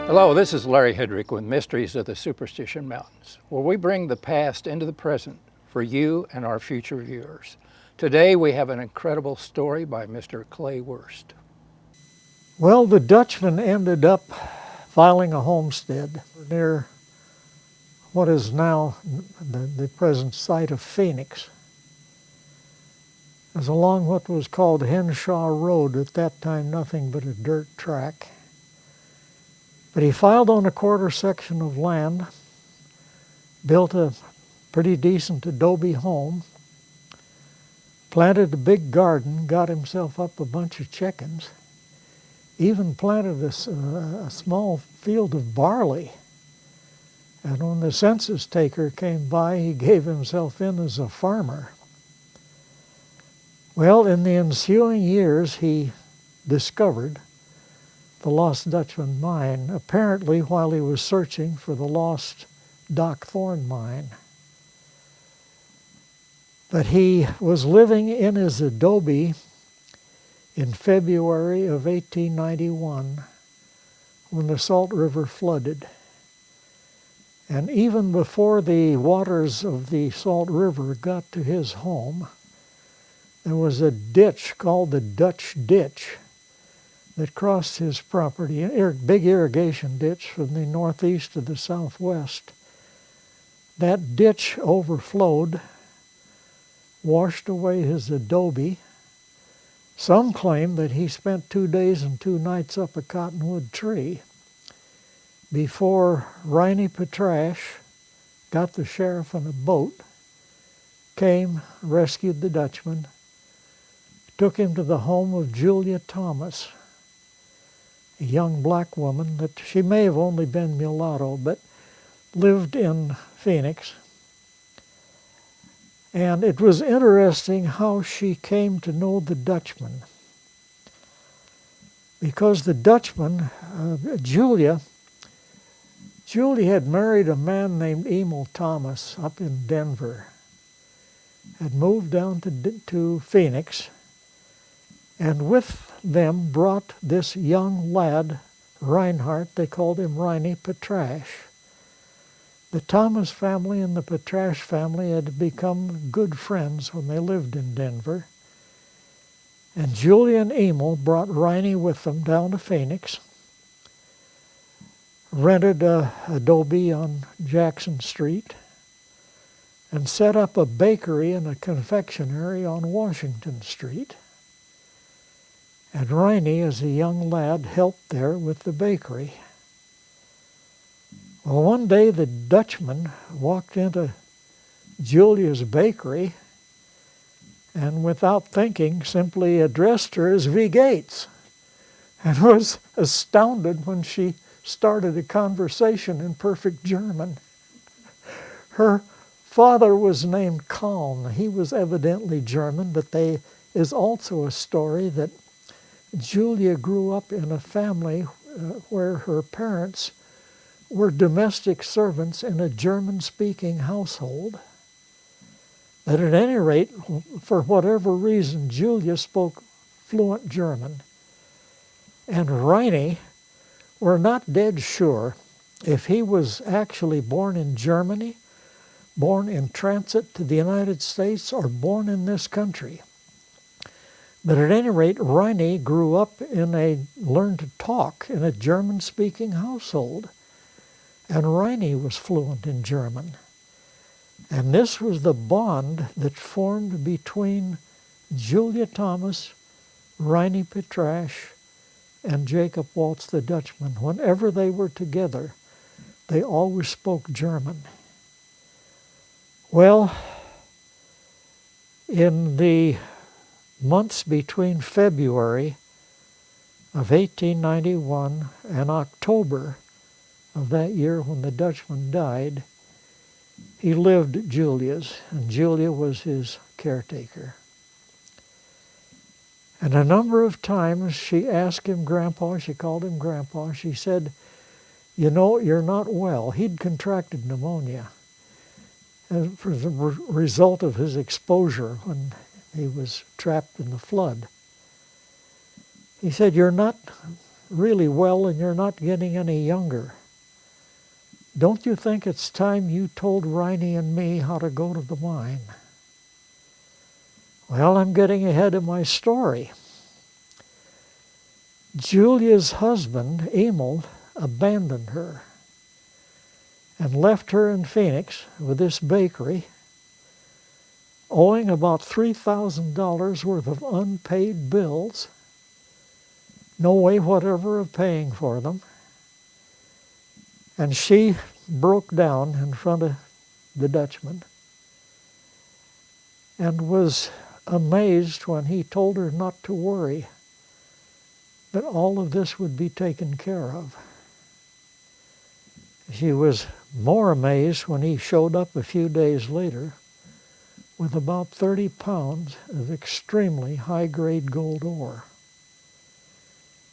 Hello, this is Larry Hedrick with Mysteries of the Superstition Mountains, where we bring the past into the present for you and our future viewers. Today we have an incredible story by Mr. Clay Wurst. Well, the Dutchman ended up filing a homestead near what is now the present site of Phoenix. It was along what was called Henshaw Road, at that time nothing but a dirt track. But he filed on a quarter section of land, built a pretty decent adobe home, planted a big garden, got himself up a bunch of chickens, even planted a small field of barley. And when the census taker came by, he gave himself in as a farmer. Well, in the ensuing years, he discovered the lost Dutchman mine, apparently while he was searching for the lost Doc Thorne mine. But he was living in his adobe in February of 1891 when the Salt River flooded. And even before the waters of the Salt River got to his home, there was a ditch called the Dutch Ditch that crossed his property, a big irrigation ditch from the northeast to the southwest. That ditch overflowed, washed away his adobe. Some claim that he spent 2 days and 2 nights up a cottonwood tree before Riney Petrash got the sheriff in a boat, came, rescued the Dutchman, took him to the home of Julia Thomas, a young black woman that she may have only been mulatto, but lived in Phoenix. And it was interesting how she came to know the Dutchman. Because the Dutchman, Julie had married a man named Emil Thomas up in Denver, had moved down to Phoenix, and with them brought this young lad, Reinhardt. They called him Riney Petrash. The Thomas family and the Petrash family had become good friends when they lived in Denver. And Julia and Emil brought Riney with them down to Phoenix, rented a adobe on Jackson Street, and set up a bakery and a confectionery on Washington Street. And Riney, as a young lad, helped there with the bakery. Well, one day the Dutchman walked into Julia's bakery and without thinking simply addressed her as V. Gates, and was astounded when she started a conversation in perfect German. Her father was named Kalm. He was evidently German, but there is also a story that Julia grew up in a family where her parents were domestic servants in a German-speaking household. But at any rate, for whatever reason, Julia spoke fluent German. And Riney, we're not dead sure if he was actually born in Germany, born in transit to the United States, or born in this country. But at any rate, Riney grew up learned to talk in a German-speaking household. And Riney was fluent in German. And this was the bond that formed between Julia Thomas, Riney Petrash, and Jacob Waltz the Dutchman. Whenever they were together, they always spoke German. Well, in the months between February of 1891 and October of that year when the Dutchman died, he lived at Julia's, and Julia was his caretaker. And a number of times she asked him, Grandpa, she called him Grandpa, she said, you know, you're not well. He'd contracted pneumonia as a result of his exposure when he was trapped in the flood. He said, you're not really well and you're not getting any younger. Don't you think it's time you told Riney and me how to go to the mine? Well, I'm getting ahead of my story. Julia's husband, Emil, abandoned her and left her in Phoenix with this bakery, owing about $3,000 worth of unpaid bills, no way whatever of paying for them. And she broke down in front of the Dutchman and was amazed when he told her not to worry, that all of this would be taken care of. She was more amazed when he showed up a few days later with about 30 pounds of extremely high-grade gold ore.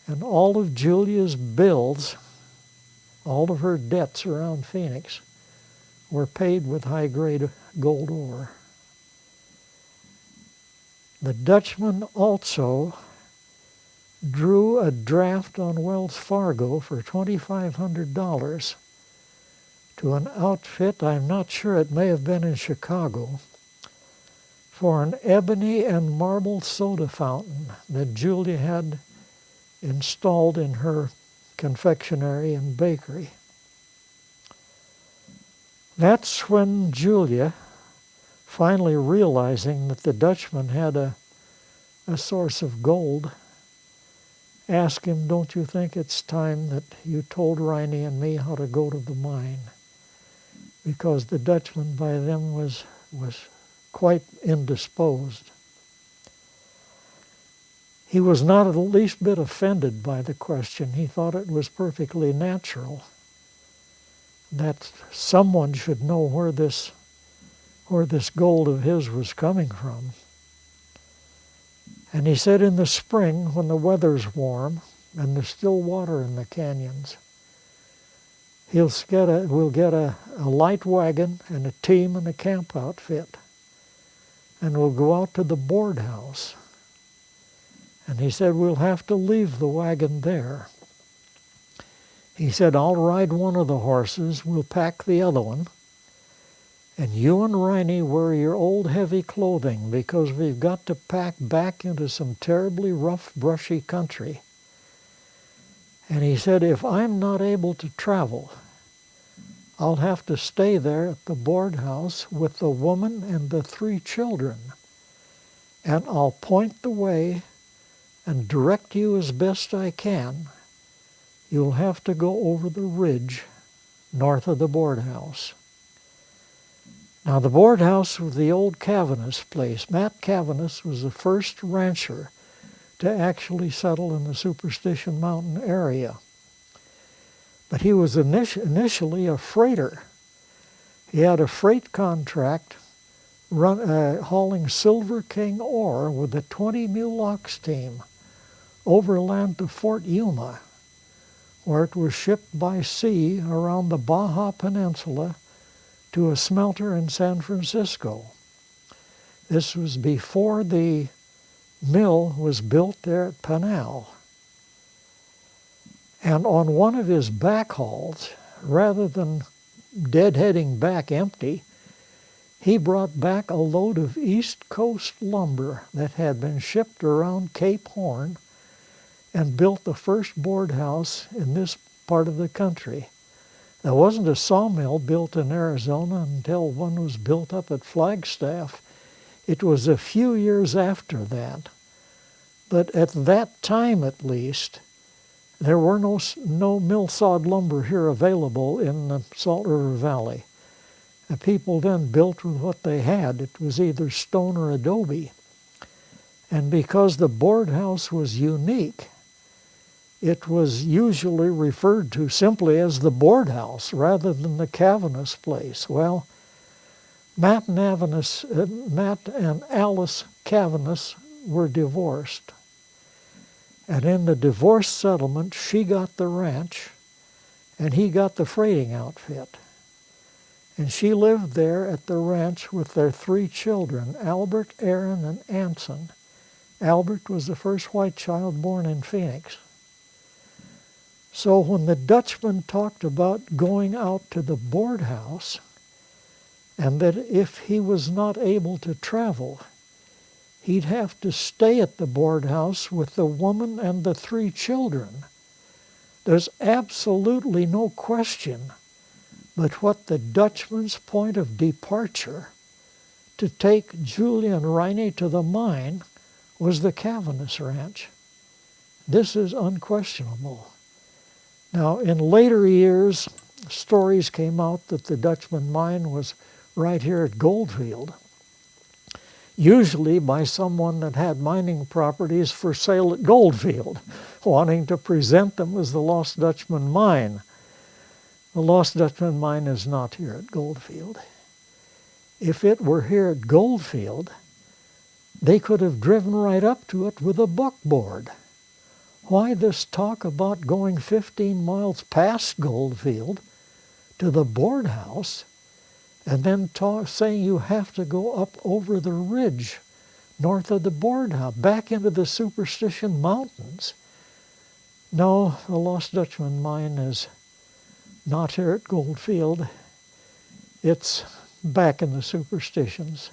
And all of Julia's bills, all of her debts around Phoenix, were paid with high-grade gold ore. The Dutchman also drew a draft on Wells Fargo for $2,500 to an outfit, I'm not sure, it may have been in Chicago, for an ebony and marble soda fountain that Julia had installed in her confectionery and bakery. That's when Julia, finally realizing that the Dutchman had a source of gold, asked him, don't you think it's time that you told Riney and me how to go to the mine? Because the Dutchman by then was quite indisposed. He was not the least bit offended by the question. He thought it was perfectly natural that someone should know where this gold of his was coming from. And he said in the spring, when the weather's warm and there's still water in the canyons, we'll get a light wagon and a team and a camp outfit, and we'll go out to the board house. And he said, we'll have to leave the wagon there. He said, I'll ride one of the horses, we'll pack the other one, and you and Riney wear your old heavy clothing because we've got to pack back into some terribly rough, brushy country. And he said, if I'm not able to travel, I'll have to stay there at the board house with the woman and the 3 children. And I'll point the way and direct you as best I can. You'll have to go over the ridge north of the board house. Now, the board house was the old Cavanis place. Matt Cavanis was the first rancher to actually settle in the Superstition Mountain area. But he was initially a freighter. He had a freight contract hauling Silver King ore with a 20-mule ox team overland to Fort Yuma, where it was shipped by sea around the Baja Peninsula to a smelter in San Francisco. This was before the mill was built there at Pinal. And on one of his back hauls, rather than deadheading back empty, he brought back a load of East Coast lumber that had been shipped around Cape Horn and built the first board house in this part of the country. There wasn't a sawmill built in Arizona until one was built up at Flagstaff. It was a few years after that. But at that time, at least, there were no mill-sawed lumber here available in the Salt River Valley. The people then built with what they had. It was either stone or adobe. And because the board house was unique, it was usually referred to simply as the board house rather than the Cavanis place. Well, Matt and Alice Cavanis were divorced. And in the divorce settlement, she got the ranch and he got the freighting outfit. And she lived there at the ranch with their 3 children, Albert, Aaron, and Anson. Albert was the first white child born in Phoenix. So when the Dutchman talked about going out to the board house, and that if he was not able to travel, he'd have to stay at the board house with the woman and the 3 children, there's absolutely no question but what the Dutchman's point of departure to take Julia and Riney to the mine was the Cavanis Ranch. This is unquestionable. Now, in later years, stories came out that the Dutchman mine was right here at Goldfield, usually by someone that had mining properties for sale at Goldfield, wanting to present them as the Lost Dutchman mine. The Lost Dutchman mine is not here at Goldfield. If it were here at Goldfield, they could have driven right up to it with a buckboard. Why this talk about going 15 miles past Goldfield to the board house and then saying you have to go up over the ridge north of the board house, back into the Superstition Mountains? No, the Lost Dutchman mine is not here at Goldfield. It's back in the Superstitions,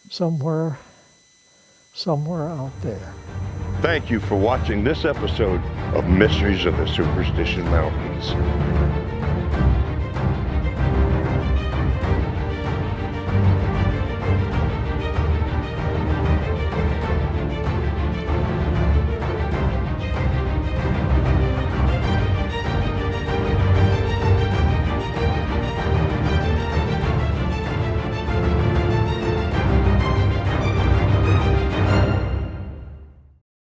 somewhere out there. Thank you for watching this episode of Mysteries of the Superstition Mountains.